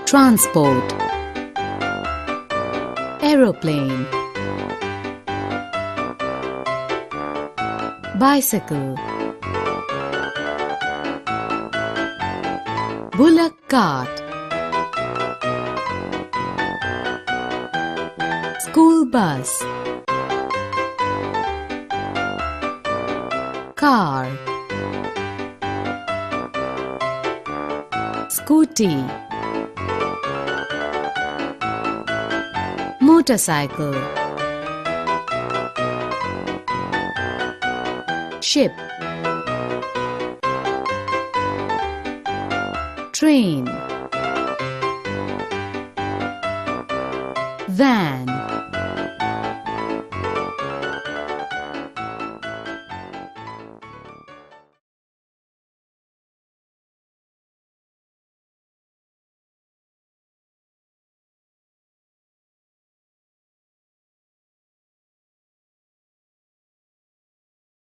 Transport. Aeroplane. Bicycle. Bullock cart. School bus. Car. Scooty. Motorcycle. Ship. Train. Van.